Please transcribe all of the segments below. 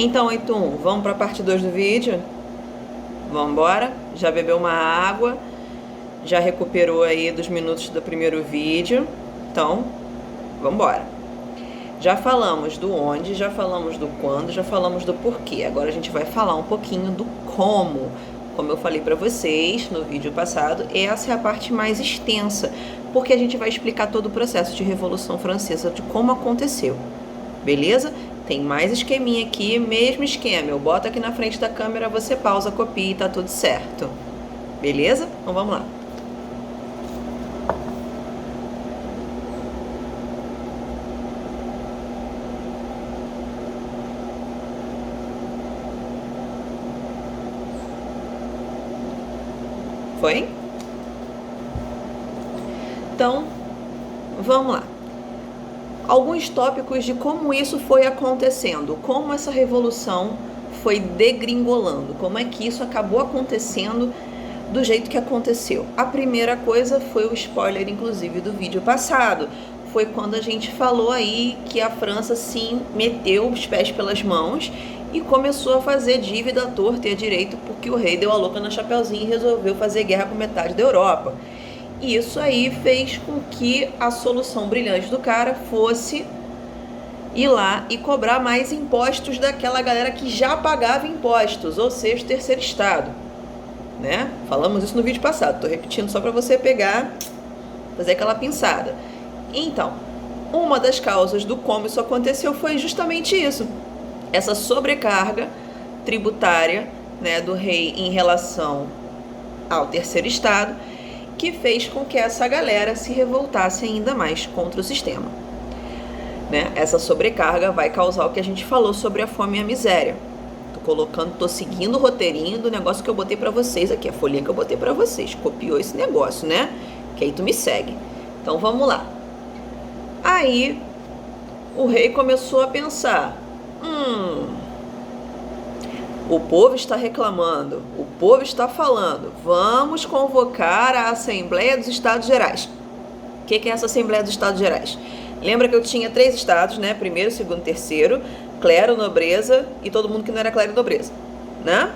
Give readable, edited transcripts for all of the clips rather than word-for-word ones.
Então, 81, vamos para a parte 2 do vídeo? Vamos embora? Já bebeu uma água, já recuperou aí dos minutos do primeiro vídeo. Então, vamos embora. Já falamos do onde, já falamos do quando, já falamos do porquê. Agora a gente vai falar um pouquinho do como. Como eu falei para vocês no vídeo passado, essa é a parte mais extensa, porque a gente vai explicar todo o processo de Revolução Francesa, de como aconteceu. Beleza? Tem mais esqueminha aqui, mesmo esquema. Eu boto aqui na frente da câmera, você pausa, copia e tá tudo certo. Beleza? Então vamos lá. Foi? Então, vamos lá. Alguns tópicos de como isso foi acontecendo, como essa revolução foi degringolando, como é que isso acabou acontecendo do jeito que aconteceu. A primeira coisa foi o spoiler, inclusive, do vídeo passado. Foi quando a gente falou aí que a França, sim, meteu os pés pelas mãos e começou a fazer dívida à torta e à direito, porque o rei deu a louca na Chapeuzinho e resolveu fazer guerra com metade da Europa. E isso aí fez com que a solução brilhante do cara fosse ir lá e cobrar mais impostos daquela galera que já pagava impostos, ou seja, o terceiro estado, né? Falamos isso no vídeo passado, tô repetindo só para você pegar, fazer aquela pinçada. Então, uma das causas do como isso aconteceu foi justamente isso, essa sobrecarga tributária, né, do rei em relação ao terceiro estado, que fez com que essa galera se revoltasse ainda mais contra o sistema. Né? Essa sobrecarga vai causar o que a gente falou sobre a fome e a miséria. Tô seguindo o roteirinho do negócio que eu botei pra vocês aqui, a folhinha que eu botei pra vocês. Copiou esse negócio, né? Que aí tu me segue. Então vamos lá. Aí o rei começou a pensar: o povo está reclamando, o povo está falando, vamos convocar a Assembleia dos Estados Gerais. O que é essa Assembleia dos Estados Gerais? Lembra que eu tinha 3 estados, né? Primeiro, segundo, terceiro, clero, nobreza e todo mundo que não era clero e nobreza, né?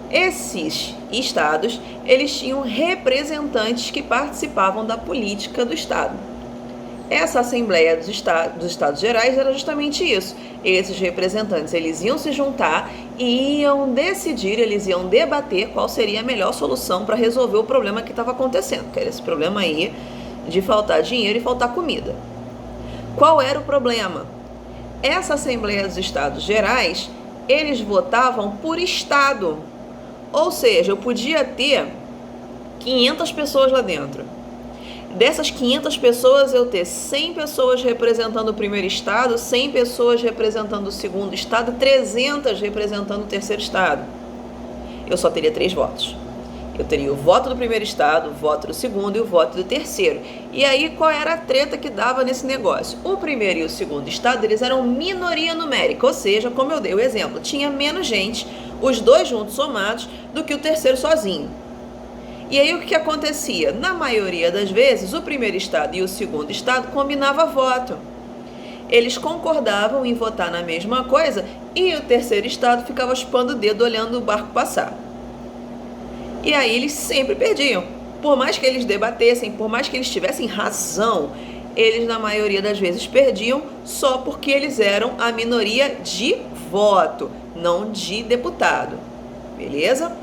Esses estados, eles tinham representantes que participavam da política do estado. Essa Assembleia dos Estados Gerais era justamente isso. Esses representantes, eles iam se juntar e iam decidir, eles iam debater qual seria a melhor solução para resolver o problema que estava acontecendo, que era esse problema aí de faltar dinheiro e faltar comida. Qual era o problema? Essa Assembleia dos Estados Gerais, eles votavam por estado. Ou seja, eu podia ter 500 pessoas lá dentro. Dessas 500 pessoas, eu ter 100 pessoas representando o primeiro estado, 100 pessoas representando o segundo estado, 300 representando o terceiro estado. Eu só teria 3 votos. Eu teria o voto do primeiro estado, o voto do segundo e o voto do terceiro. E aí, qual era a treta que dava nesse negócio? O primeiro e o segundo estado, eles eram minoria numérica, ou seja, como eu dei o exemplo, tinha menos gente, os dois juntos somados, do que o terceiro sozinho. E aí o que acontecia? Na maioria das vezes, o primeiro estado e o segundo estado combinavam voto. Eles concordavam em votar na mesma coisa e o terceiro estado ficava chupando o dedo olhando o barco passar. E aí eles sempre perdiam. Por mais que eles debatessem, por mais que eles tivessem razão, eles na maioria das vezes perdiam só porque eles eram a minoria de voto, não de deputado. Beleza?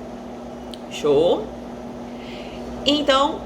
Show? Então,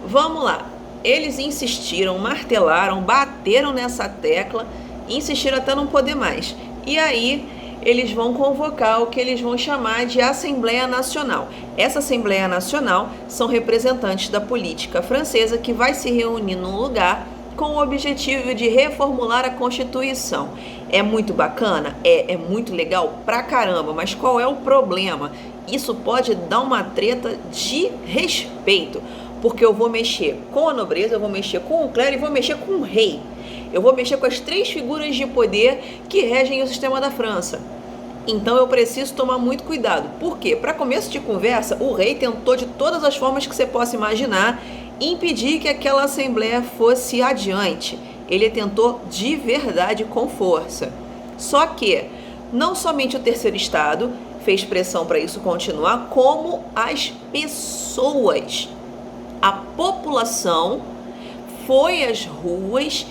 vamos lá. Eles insistiram, martelaram, bateram nessa tecla, insistiram até não poder mais. E aí, eles vão convocar o que eles vão chamar de Assembleia Nacional. Essa Assembleia Nacional são representantes da política francesa que vai se reunir num lugar com o objetivo de reformular a Constituição. É muito bacana? É muito legal pra caramba, mas qual é o problema? Isso pode dar uma treta de respeito, porque eu vou mexer com a nobreza, eu vou mexer com o clero e vou mexer com o rei. Eu vou mexer com as 3 figuras de poder que regem o sistema da França. Então eu preciso tomar muito cuidado. Por quê? Para começo de conversa, o rei tentou de todas as formas que você possa imaginar impedir que aquela assembleia fosse adiante. Ele tentou de verdade com força. Só que, não somente o terceiro estado fez pressão para isso continuar, como as pessoas. A população foi às ruas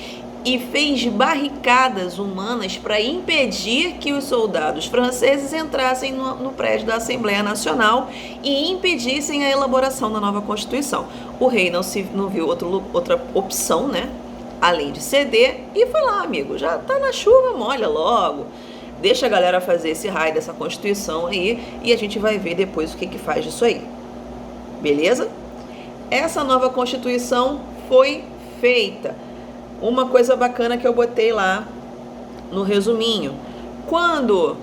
e fez barricadas humanas para impedir que os soldados franceses entrassem no prédio da Assembleia Nacional e impedissem a elaboração da nova Constituição. O rei não viu outra opção, né? Além de ceder, e foi lá, amigo, já tá na chuva, molha logo. Deixa a galera fazer esse raio dessa Constituição aí e a gente vai ver depois o que faz disso aí. Beleza? Essa nova Constituição foi feita. Uma coisa bacana que eu botei lá no resuminho. Quando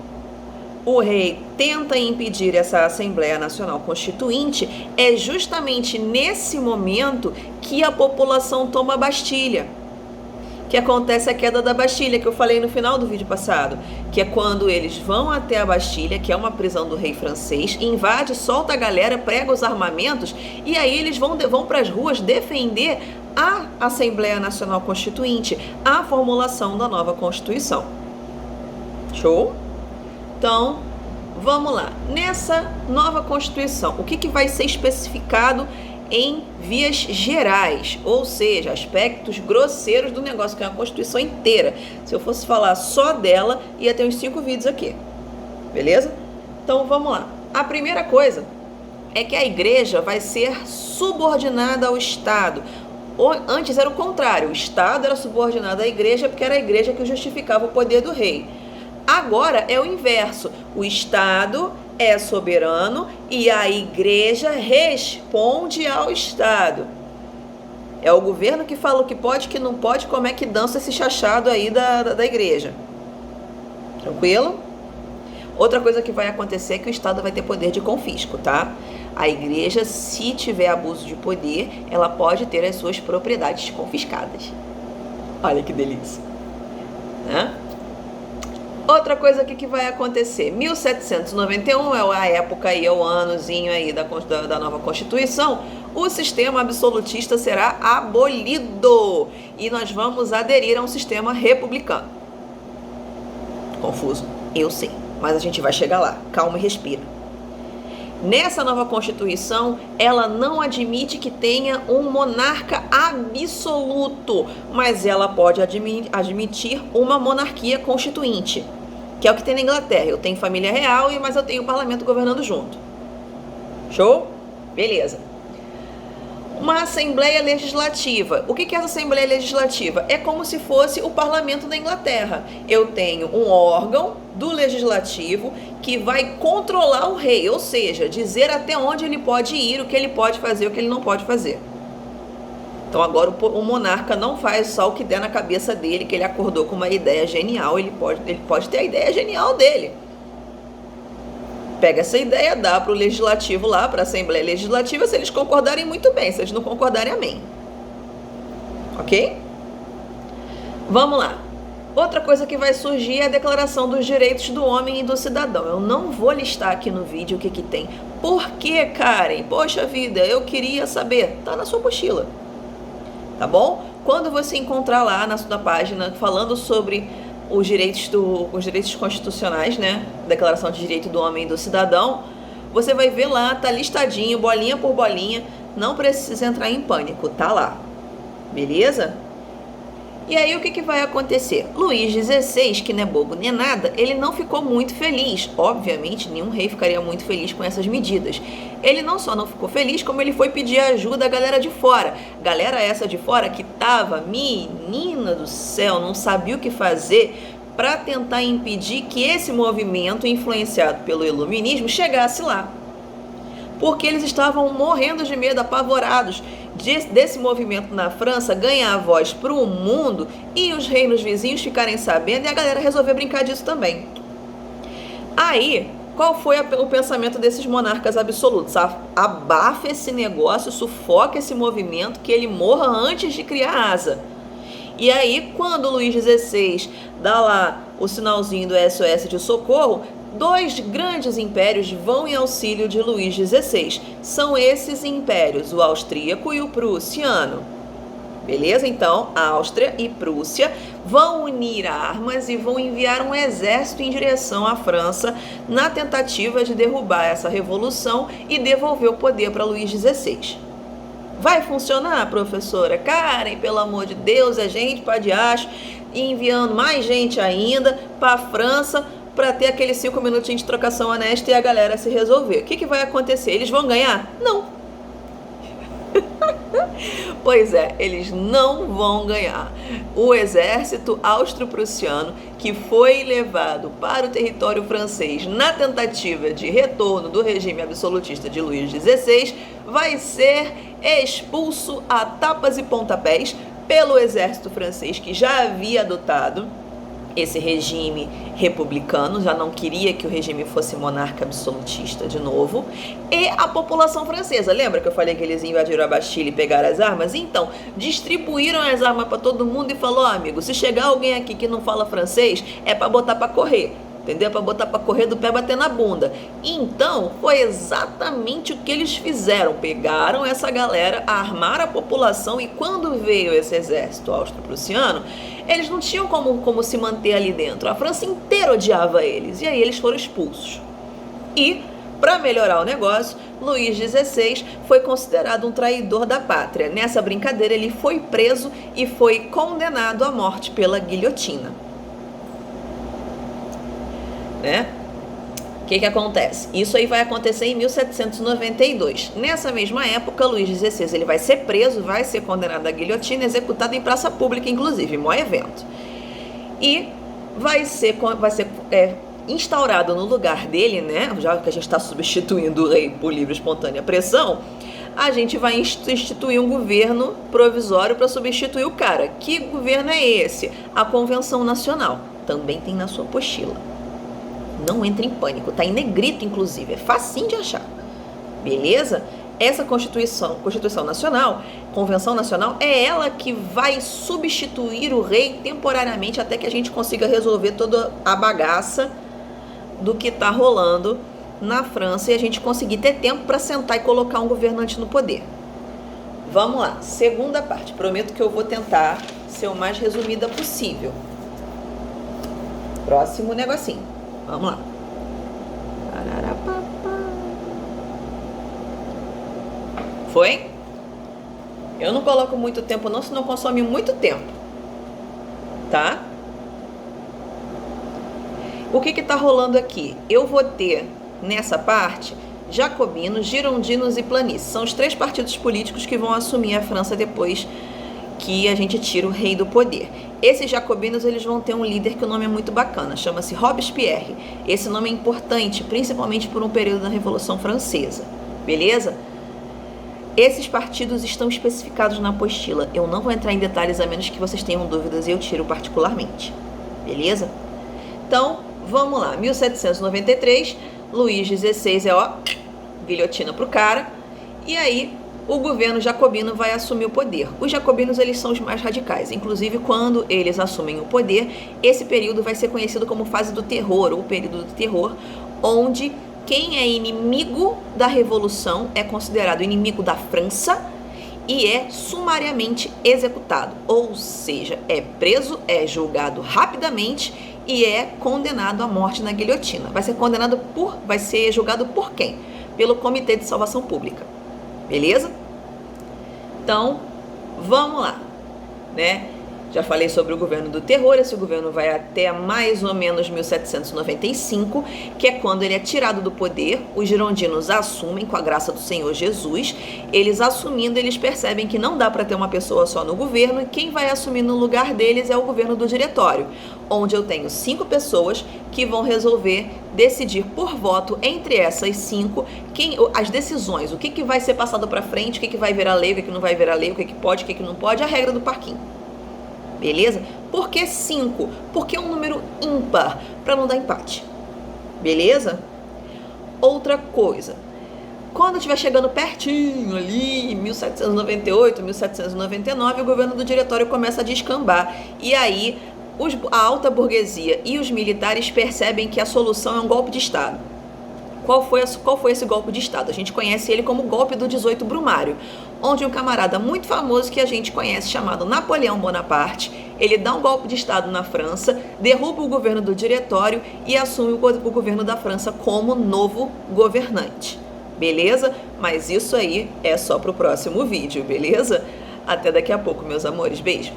o rei tenta impedir essa Assembleia Nacional Constituinte, é justamente nesse momento que a população toma a Bastilha. Que acontece a queda da Bastilha, que eu falei no final do vídeo passado, que é quando eles vão até a Bastilha, que é uma prisão do rei francês, invade, solta a galera, prega os armamentos, e aí eles vão para as ruas defender a Assembleia Nacional Constituinte, a formulação da nova Constituição. Show? Então, vamos lá. Nessa nova Constituição, o que vai ser especificado em vias gerais, ou seja, aspectos grosseiros do negócio, que é uma Constituição inteira. Se eu fosse falar só dela, ia ter uns 5 vídeos aqui, beleza? Então vamos lá. A primeira coisa é que a igreja vai ser subordinada ao Estado. Antes era o contrário, o Estado era subordinado à igreja porque era a igreja que justificava o poder do rei. Agora é o inverso, o Estado é soberano e a igreja responde ao Estado. É o governo que fala o que pode, que não pode, como é que dança esse chachado aí da igreja. Tranquilo? Outra coisa que vai acontecer é que o Estado vai ter poder de confisco, tá? A igreja, se tiver abuso de poder, ela pode ter as suas propriedades confiscadas. Olha que delícia, né? Outra coisa aqui que vai acontecer, 1791 é a época aí, é o anozinho aí da nova Constituição, o sistema absolutista será abolido e nós vamos aderir a um sistema republicano. Confuso? Eu sei, mas a gente vai chegar lá, calma e respira. Nessa nova Constituição, ela não admite que tenha um monarca absoluto, mas ela pode admitir uma monarquia constituinte, que é o que tem na Inglaterra. Eu tenho família real, mas eu tenho o parlamento governando junto. Show? Beleza. Uma Assembleia Legislativa. O que é essa Assembleia Legislativa? É como se fosse o parlamento da Inglaterra. Eu tenho um órgão do Legislativo que vai controlar o rei, ou seja, dizer até onde ele pode ir, o que ele pode fazer, o que ele não pode fazer. Então agora o monarca não faz só o que der na cabeça dele, que ele acordou com uma ideia genial, ele pode ter a ideia genial dele. Pega essa ideia, dá para o legislativo lá, para a Assembleia Legislativa, se eles concordarem, muito bem, se eles não concordarem, amém. Ok? Vamos lá. Outra coisa que vai surgir é a Declaração dos Direitos do Homem e do Cidadão. Eu não vou listar aqui no vídeo o que tem. Por que, Karen? Poxa vida, eu queria saber. Tá na sua mochila. Tá bom? Quando você encontrar lá na sua página falando sobre os direitos constitucionais, né? Declaração de Direito do Homem e do Cidadão, você vai ver lá, tá listadinho, bolinha por bolinha. Não precisa entrar em pânico, tá lá. Beleza? E aí o que vai acontecer? Luís XVI, que não é bobo nem nada, ele não ficou muito feliz. Obviamente, nenhum rei ficaria muito feliz com essas medidas. Ele não só não ficou feliz, como ele foi pedir ajuda à galera de fora. Galera essa de fora que tava, menina do céu, não sabia o que fazer para tentar impedir que esse movimento, influenciado pelo iluminismo, chegasse lá. Porque eles estavam morrendo de medo, apavorados desse movimento na França ganhar a voz para o mundo e os reinos vizinhos ficarem sabendo e a galera resolveu brincar disso também. Aí, qual foi o pensamento desses monarcas absolutos? Abafa esse negócio, sufoca esse movimento, que ele morra antes de criar asa. E aí, quando Luís XVI dá lá o sinalzinho do SOS de socorro, 2 grandes impérios vão em auxílio de Luís XVI. São esses impérios, o austríaco e o prussiano. Beleza? Então, a Áustria e Prússia vão unir armas e vão enviar um exército em direção à França na tentativa de derrubar essa revolução e devolver o poder para Luís XVI. Vai funcionar, professora? Karen, pelo amor de Deus, é gente para diacho, enviando mais gente ainda para a França para ter aqueles 5 minutinhos de trocação honesta e a galera se resolver. O que vai acontecer? Eles vão ganhar? Não. Pois é, eles não vão ganhar. O exército austro-prussiano, que foi levado para o território francês na tentativa de retorno do regime absolutista de Luís XVI, vai ser expulso a tapas e pontapés pelo exército francês, que já havia adotado esse regime republicano, já não queria que o regime fosse monarca absolutista de novo, e a população francesa. Lembra que eu falei que eles invadiram a Bastilha e pegaram as armas? Então, distribuíram as armas para todo mundo e falou, amigo, se chegar alguém aqui que não fala francês, é para botar para correr. Entendeu? Para botar para correr do pé bater na bunda. Então, foi exatamente o que eles fizeram. Pegaram essa galera, armaram a população, e quando veio esse exército austro-prussiano, eles não tinham como se manter ali dentro. A França inteira odiava eles. E aí eles foram expulsos. E, para melhorar o negócio, Luís XVI foi considerado um traidor da pátria. Nessa brincadeira, ele foi preso e foi condenado à morte pela guilhotina. Né? O que acontece? Isso aí vai acontecer em 1792. Nessa mesma época, Luís XVI ele vai ser preso, vai ser condenado à guilhotina, executado em praça pública, inclusive, maior evento. E vai ser instaurado no lugar dele, né? Já que a gente está substituindo o rei por livre e espontânea pressão, a gente vai instituir um governo provisório para substituir o cara. Que governo é esse? A Convenção Nacional. Também tem na sua apostila. Não entre em pânico, tá em negrito, inclusive, é facinho de achar, beleza? Essa Constituição Nacional, Convenção Nacional, é ela que vai substituir o rei temporariamente até que a gente consiga resolver toda a bagaça do que tá rolando na França e a gente conseguir ter tempo para sentar e colocar um governante no poder. Vamos lá, segunda parte, prometo que eu vou tentar ser o mais resumida possível. Próximo negocinho. Vamos lá. Foi? Eu não coloco muito tempo não, senão consome muito tempo. Tá? O que tá rolando aqui? Eu vou ter, nessa parte, jacobinos, girondinos e planistas. São os 3 partidos políticos que vão assumir a França depois que a gente tira o rei do poder. Esses jacobinos, eles vão ter um líder que o nome é muito bacana, chama-se Robespierre. Esse nome é importante, principalmente por um período da Revolução Francesa, beleza? Esses partidos estão especificados na apostila. Eu não vou entrar em detalhes a menos que vocês tenham dúvidas e eu tiro particularmente, beleza? Então, vamos lá. 1793, Luís XVI guilhotina pro cara, e aí o governo jacobino vai assumir o poder. Os jacobinos, eles são os mais radicais. Inclusive, quando eles assumem o poder, esse período vai ser conhecido como fase do terror, ou período do terror, onde quem é inimigo da revolução é considerado inimigo da França e é sumariamente executado. Ou seja, é preso, é julgado rapidamente e é condenado à morte na guilhotina. Vai ser julgado por quem? Pelo Comitê de Salvação Pública. Beleza? Então, vamos lá, né? Já falei sobre o governo do terror. Esse governo vai até mais ou menos 1795, que é quando ele é tirado do poder. Os girondinos assumem com a graça do Senhor Jesus. Eles assumindo, eles percebem que não dá para ter uma pessoa só no governo, e quem vai assumir no lugar deles é o governo do diretório, onde eu tenho 5 pessoas que vão resolver decidir por voto entre essas 5 as decisões, o que vai ser passado para frente, o que vai virar lei, o que não vai virar lei, o que pode, o que não pode, a regra do parquinho. Beleza? Por que 5? Porque é um número ímpar, para não dar empate. Beleza? Outra coisa, quando estiver chegando pertinho ali, 1798, 1799, o governo do diretório começa a descambar. E aí, a alta burguesia e os militares percebem que a solução é um golpe de Estado. qual foi esse golpe de Estado? A gente conhece ele como golpe do 18 Brumário, onde um camarada muito famoso que a gente conhece, chamado Napoleão Bonaparte, ele dá um golpe de Estado na França, derruba o governo do Diretório e assume o governo da França como novo governante. Beleza? Mas isso aí é só pro próximo vídeo, beleza? Até daqui a pouco, meus amores. Beijo!